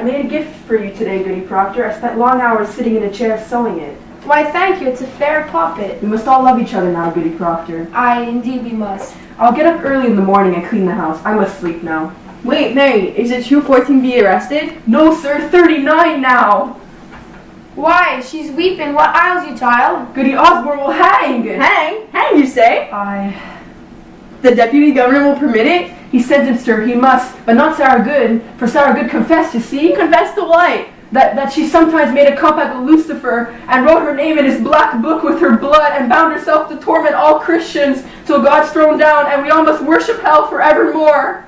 made a gift for you today, Goody Proctor. I spent long hours sitting in a chair sewing it. Why, thank you. It's a fair poppet. We must all love each other now, Goody Proctor. Aye, indeed we must. I'll get up early in the morning and clean the house. I must sleep now. Wait, Mary, is it true 14 be arrested? No, sir, 39 now! Why? She's weeping. What ails you, child? Goody Osborne will hang! Hang? Hang, you say? The deputy governor will permit it? He sentenced her, he must, but not Sarah Good, for Sarah Good confessed, you see? Confess to what? That she sometimes made a compact with Lucifer and wrote her name in his black book with her blood and bound herself to torment all Christians till God's thrown down and we all must worship hell forevermore.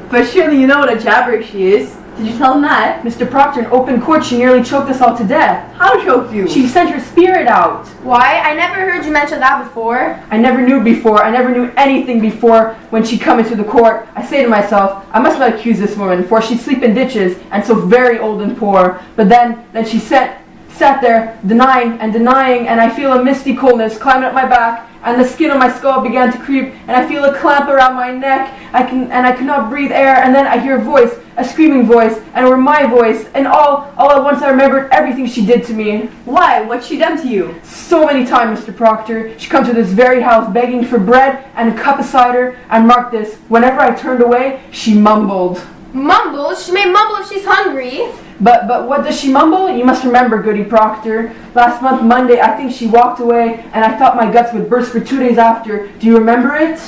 But surely you know what a jabber she is. Did you tell him that? Mr. Proctor, in open court, she nearly choked us all to death. How choked you? She sent her spirit out. Why? I never heard you mention that before. I never knew before. I never knew anything before when she come into the court. I say to myself, I must not accuse this woman, for she sleep in ditches and so very old and poor. But then she sat there denying, and I feel a misty coldness climbing up my back, and the skin on my skull began to creep, and I feel a clamp around my neck. I could not breathe air, and then I hear a voice, a screaming voice, and it were my voice, and all at once I remembered everything she did to me. Why? What's she done to you? So many times, Mr. Proctor. She come to this very house begging for bread and a cup of cider, and mark this, whenever I turned away, she mumbled. Mumble? She may mumble if she's hungry. But what does she mumble? You must remember, Goody Proctor. Last month, Monday, I think she walked away, and I thought my guts would burst for 2 days after. Do you remember it?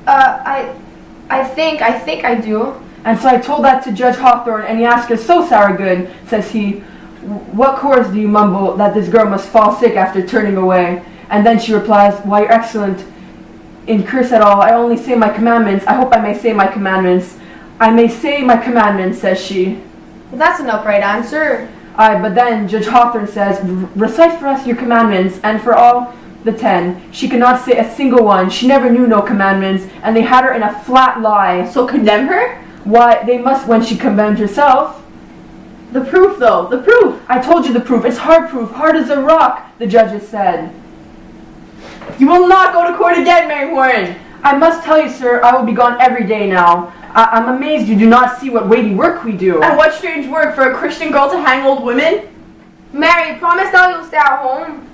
I think I do. And so I told that to Judge Hawthorne, and he asked her, so Sarah Good, says he, what cause do you mumble that this girl must fall sick after turning away? And then she replies, why, Your Excellent, in curse at all, I only say my commandments. I hope I may say my commandments. I may say my commandments, says she. Well, that's an upright answer. Aye, but then Judge Hawthorne says, recite for us your commandments, and for all the 10. She could not say a single one. She never knew no commandments, and they had her in a flat lie. So condemn her? Why, they must when she condemned herself. The proof, though, the proof. I told you the proof. It's hard proof, hard as a rock, the judges said. You will not go to court again, Mary Warren. I must tell you, sir, I will be gone every day now. I'm amazed you do not see what weighty work we do. And what strange work for a Christian girl to hang old women? Mary, promise now you'll stay at home.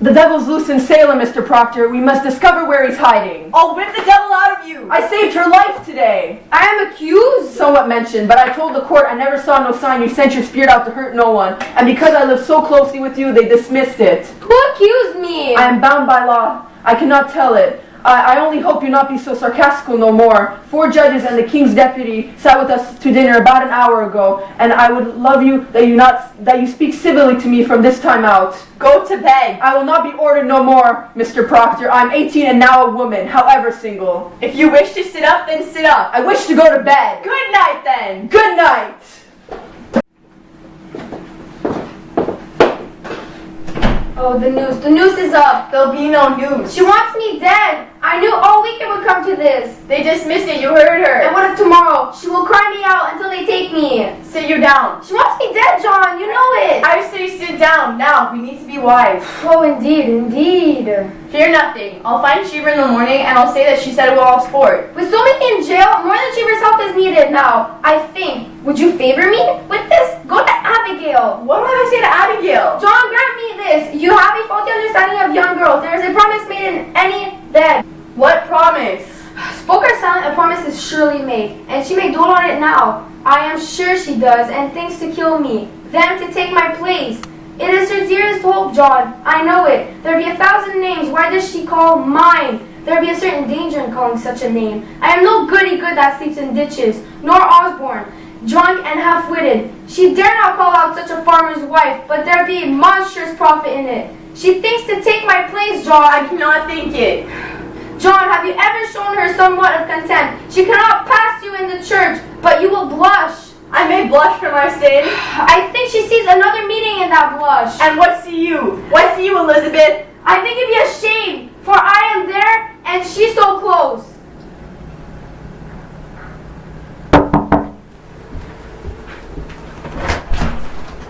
The devil's loose in Salem, Mr. Proctor. We must discover where he's hiding. I'll whip the devil out of you. I saved her life today. I am accused? Somewhat mentioned, but I told the court I never saw no sign you sent your spirit out to hurt no one. And because I live so closely with you, they dismissed it. Who accused me? I am bound by law. I cannot tell it. I only hope you not be so sarcastical no more. 4 judges and the king's deputy sat with us to dinner about an hour ago, and I would love you that you speak civilly to me from this time out. Go to bed. I will not be ordered no more, Mr. Proctor. I'm 18 and now a woman, however single. If you wish to sit up, then sit up. I wish to go to bed. Good night, then. Good night. Oh, the noose is up. There'll be no news. She wants me dead. I knew all week it would come to this. They dismissed it, you heard her. And what if tomorrow she will cry me out until they take me? Sit you down. She wants me dead, John, you know it. I say sit down. Now, we need to be wise. Oh, indeed. Fear nothing. I'll find Cheever in the morning and I'll say that she said it all sport. With so many in jail, more than Cheever's help is needed now. I think. Would you favor me with this? Go to Abigail. What would I say to Abigail? John, grant me this. You have a faulty understanding of young girls. There is a promise made in any bed. What promise? Spoke are silent, a promise is surely made, and she may dote on it now. I am sure she does, and thinks to kill me, them to take my place. It is her dearest hope, John. I know it. There be 1,000 names. Why does she call mine? There be a certain danger in calling such a name. I am no goody good that sleeps in ditches, nor Osborne, drunk and half-witted. She dare not call out such a farmer's wife, but there be monstrous profit in it. She thinks to take my place, John. I cannot think it. John, have you ever shown her somewhat of contempt? She cannot pass you in the church, but you will blush. I may blush for my sin. I think she sees another meaning in that blush. And what see you? What see you, Elizabeth? I think it'd be a shame, for I am there, and she's so close.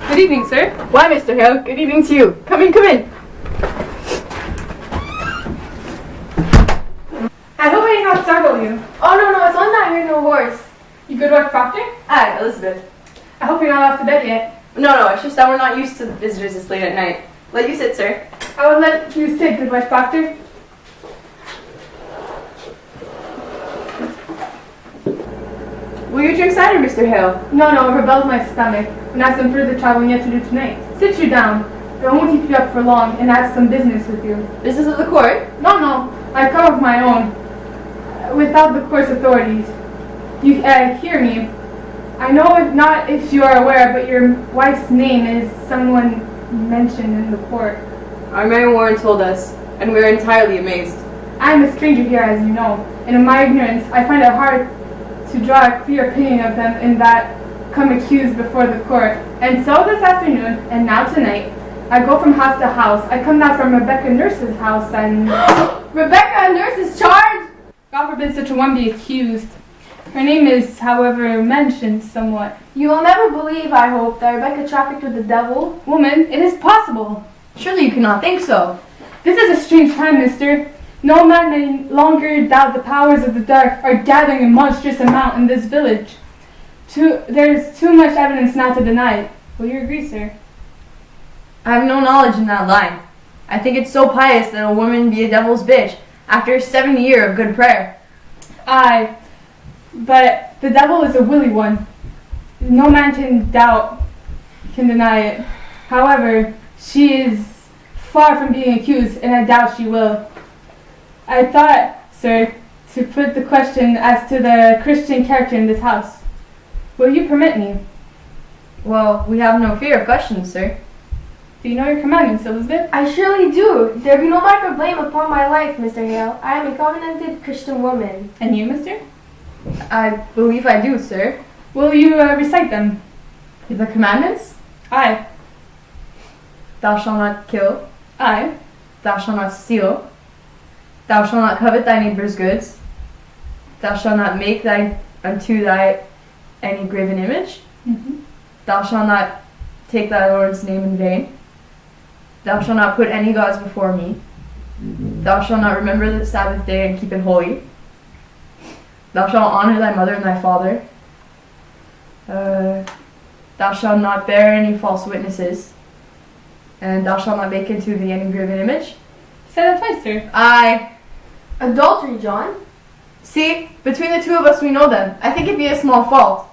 Good evening, sir. Why, Mr. Hale? Good evening to you. Come in, come in. I hope I did not startle you. Oh, no, it's only that I heard no horse. You Good wife, Proctor? Hi, Elizabeth. I hope you're not off to bed yet. No, it's just that we're not used to visitors this late at night. Let you sit, sir. I will let you sit, good wife, Proctor. Will you drink cider, Mr. Hale? No, it rebels my stomach, and I have some further traveling yet to do tonight. Sit you down. I won't keep you up for long, and I have some business with you. Business of the court? No, I come of my own, without the court's authorities. You hear me. I know if you are aware, but your wife's name is someone mentioned in the court. Our Mary Warren told us, and we're entirely amazed. I am a stranger here, as you know, and in my ignorance, I find it hard to draw a clear opinion of them in that come accused before the court. And so this afternoon, and now tonight, I go from house to house. I come now from Rebecca Nurse's house, and Rebecca, a nurse is charged? God forbid such a one be accused. Her name is, however, mentioned somewhat. You will never believe, I hope, that Rebecca trafficked with the devil. Woman, it is possible. Surely you cannot think so. This is a strange time, mister. No man may longer doubt the powers of the dark are gathering in monstrous amount in this village. There is too much evidence now to deny it. Will you agree, sir? I have no knowledge in that line. I think it's so pious that a woman be a devil's bitch after 70 years of good prayer. Aye, but the devil is a willy one. No man can deny it. However, she is far from being accused, and I doubt she will. I thought, sir, to put the question as to the Christian character in this house. Will you permit me? Well, we have no fear of questions, sir. Do you know your commandments, Elizabeth? I surely do. There be no mark of blame upon my life, Mr. Hale. I am a covenanted Christian woman. And you, mister? I believe I do, sir. Will you recite them? The commandments? Aye. Thou shalt not kill. Aye. Thou shalt not steal. Thou shalt not covet thy neighbor's goods. Thou shalt not make unto thy any graven image. Mm-hmm. Thou shalt not take thy Lord's name in vain. Thou shalt not put any gods before me. Thou shalt not remember the Sabbath day and keep it holy. Thou shalt honor thy mother and thy father. Thou shalt not bear any false witnesses. And thou shalt not make unto thee any graven image. Say that twice, sir. Aye. Adultery, John? See, between the two of us we know them. I think it'd be a small fault.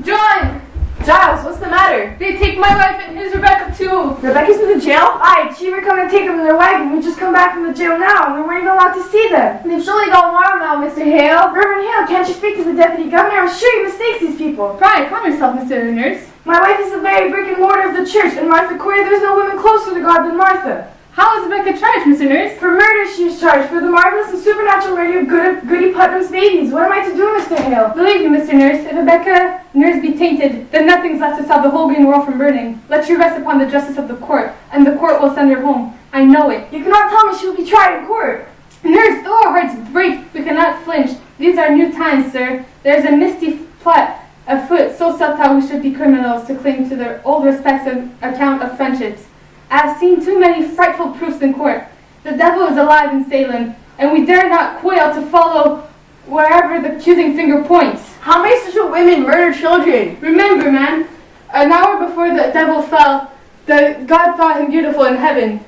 John! Giles, what's the matter? They take my wife and his Rebecca too. Rebecca's in the jail? Aye, Cheever come and take them in their wagon. We just come back from the jail now, and we weren't even allowed to see them. They've surely gone wild now, Mr. Hale. Reverend Hale, can't you speak to the deputy governor? I'm sure he mistakes these people. Pride, calm yourself, Mr. Nurse. My wife is the very brick and mortar of the church, and Martha Corey, there's no woman closer to God than Martha. How is Rebecca charged, Mr. Nurse? For murder she is charged, for the marvelous and supernatural murder of Goody Putnam's babies. What am I to do, Mr. Hale? Believe me, Mr. Nurse, if Rebecca Nurse be tainted, then nothing's left to stop the whole green world from burning. Let you rest upon the justice of the court, and the court will send her home. I know it. You cannot tell me she will be tried in court. Nurse, though our hearts break, we cannot flinch. These are new times, sir. There is a misty plot afoot, so subtle we should be criminals to cling to their old respects and account of friendships. I have seen too many frightful proofs in court. The devil is alive in Salem, and we dare not quail to follow wherever the accusing finger points. How may such a women murder children? Remember, man, an hour before the devil fell, God thought him beautiful in heaven.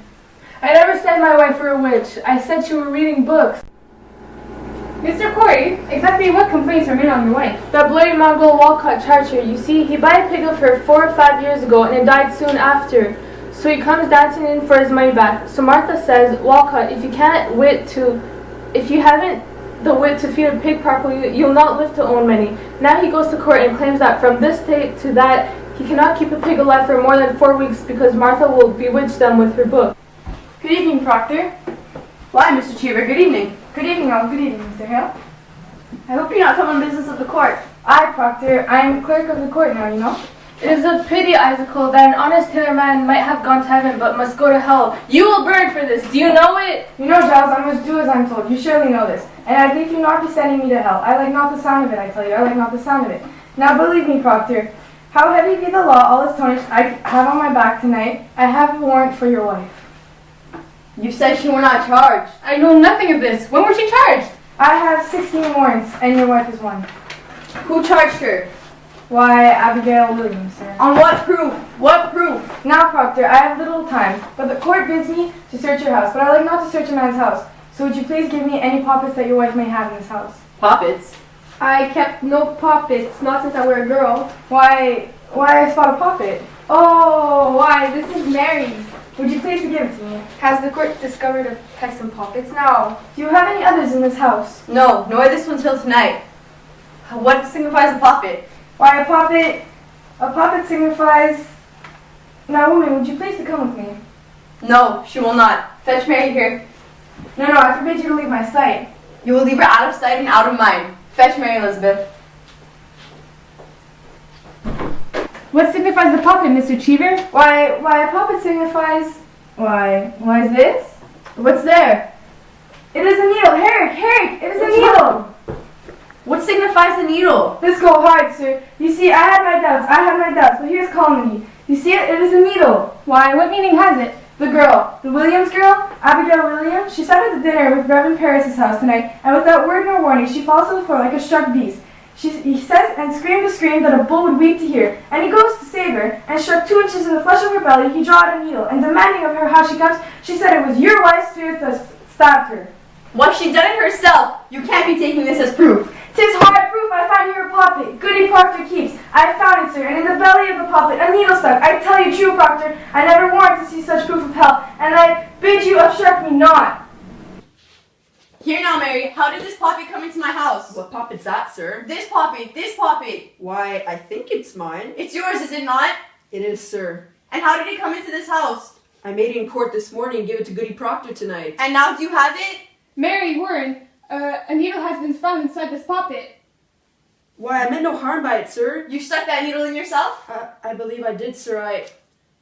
I never said my wife were a witch. I said she were reading books. Mr. Corey, exactly what complaints are made on your wife? That bloody Mongol Walcott charged her. You see, he bought a pig of her 4 or 5 years ago, and it died soon after. So he comes dancing in for his money back. So Martha says, Walcott, if you haven't the wit to feed a pig properly, you'll not live to own many. Now he goes to court and claims that from this day to that, he cannot keep a pig alive for more than 4 weeks because Martha will bewitch them with her book. Good evening, Proctor. Why, Mr. Cheever, good evening. Good evening, all. Good evening, Mr. Hale. I hope you're not come on business of the court. I, Proctor, I am clerk of the court now, you know. It is a pity, Isaacl, that an honest tailor man might have gone to heaven but must go to hell. You will burn for this. Do you know it? You know, Giles, I must do as I'm told. You surely know this. And I think you not be sending me to hell. I like not the sound of it, I tell you. I like not the sound of it. Now believe me, Proctor, how heavy be the law, all is tarnished, I have on my back tonight. I have a warrant for your wife. You said she were not charged. I know nothing of this. When was she charged? I have 16 warrants, and your wife is one. Who charged her? Why, Abigail Williams, sir. On what proof? What proof? Now, Proctor, I have little time, but the court bids me to search your house, but I like not to search a man's house. So would you please give me any poppets that your wife may have in this house? Poppets. I kept no poppets, not since I were a girl. Why I spot a poppet? Oh, why, this is Mary's. Would you please give it to me? Has the court discovered a text and poppets now? Do you have any others in this house? No, nor this one till tonight. What signifies a poppet? Why, a poppet signifies... Now, woman, would you please to come with me? No, she will not. Fetch Mary here. No, I forbid you to leave my sight. You will leave her out of sight and out of mind. Fetch Mary, Elizabeth. What signifies the poppet, Mr. Cheever? Why, a poppet signifies... Why is this? What's there? It is a needle. Herrick, it is a needle. What signifies the needle? This go hard, sir. You see, I had my doubts, but here's calming. You see it? It is a needle. Why, what meaning has it? The girl, the Williams girl, Abigail Williams, she sat at the dinner with Reverend Paris's house tonight, and without word nor warning, she falls to the floor like a struck beast. He says and screamed a scream that a bull would weep to hear, and he goes to save her, and struck 2 inches in the flesh of her belly, he drew out a needle, and demanding of her how she comes, she said it was your wife's spirit that stabbed her. What, she done it herself? You can't be taking this as proof. 'Tis hard proof I find here a poppet, Goody Proctor keeps. I found it, sir, and in the belly of the poppet a needle stuck. I tell you true, Proctor, I never warrant to see such proof of hell, and I bid you obstruct me not. Here now, Mary, how did this poppet come into my house? What poppet's that, sir? This poppet. Why, I think it's mine. It's yours, is it not? It is, sir. And how did it come into this house? I made it in court this morning and gave it to Goody Proctor tonight. And now do you have it? Mary Warren, a needle has been found inside this poppet. Why, I meant no harm by it, sir. You stuck that needle in yourself? I believe I did, sir.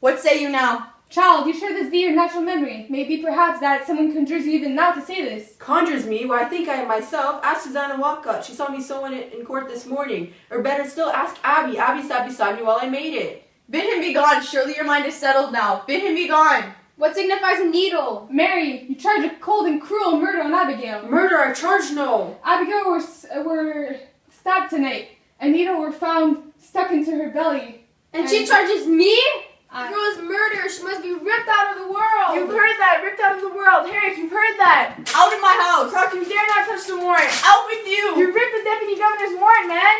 What say you now? Child, you sure this be your natural memory? Maybe perhaps that someone conjures you even now to say this. Conjures me? Why, I think I am myself. Ask Susanna Walcott. She saw me sewing it in court this morning. Or better still, ask Abby. Abby sat beside me while I made it. Bid him be gone. Surely your mind is settled now. Bid him be gone. What signifies a needle? Mary, you charge a cold and cruel murder on Abigail. Murder, I charge no. Abigail were stabbed tonight. A needle were found stuck into her belly. And she charges me? I- Girl is murder. She must be ripped out of the world. You've heard that, ripped out of the world. Herrick, you've heard that. Out of my house. Proctor, you dare not touch the warrant. Out with you. You ripped the deputy governor's warrant, man.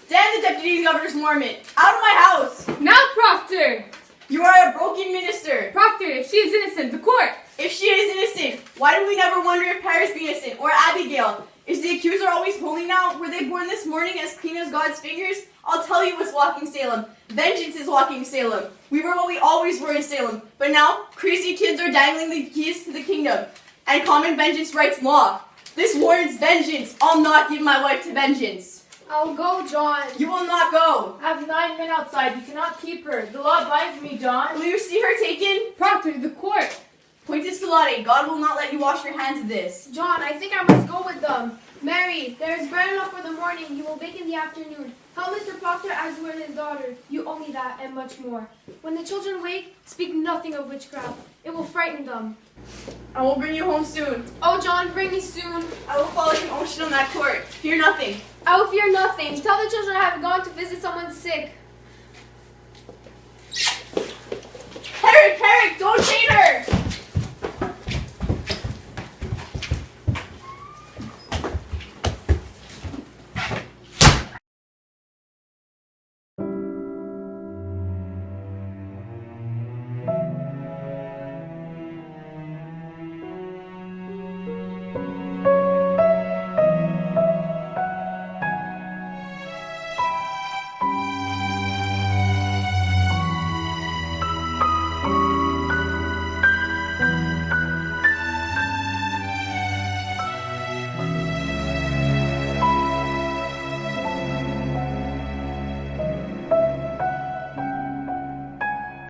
Damn the deputy governor's warrant. Out of my house. Now, Proctor! You are a broken minister. Proctor, if she is innocent, the court! If she is innocent, why do we never wonder if Paris be innocent or Abigail? Is the accuser always holy now? Were they born this morning as clean as God's fingers? I'll tell you what's walking Salem. Vengeance is walking Salem. We were what we always were in Salem, but now crazy kids are dangling the keys to the kingdom, and common vengeance writes law. This warrants vengeance. I'll not give my wife to vengeance. I'll go, John. You will not go. I have 9 men outside. You cannot keep her. The law binds me, John. Will you see her taken? Proctor, the court! Quintus Galati, God will not let you wash your hands of this. John, I think I must go with them. Mary, there is bread enough for the morning. You will bake in the afternoon. Help Mr. Proctor as you are his daughter. You owe me that and much more. When the children wake, speak nothing of witchcraft. It will frighten them. I will bring you home soon. Oh, John, bring me soon. I will follow you ocean on that court. Fear nothing. I will fear nothing. Tell the children I have gone to visit someone sick. Herrick, don't chain her!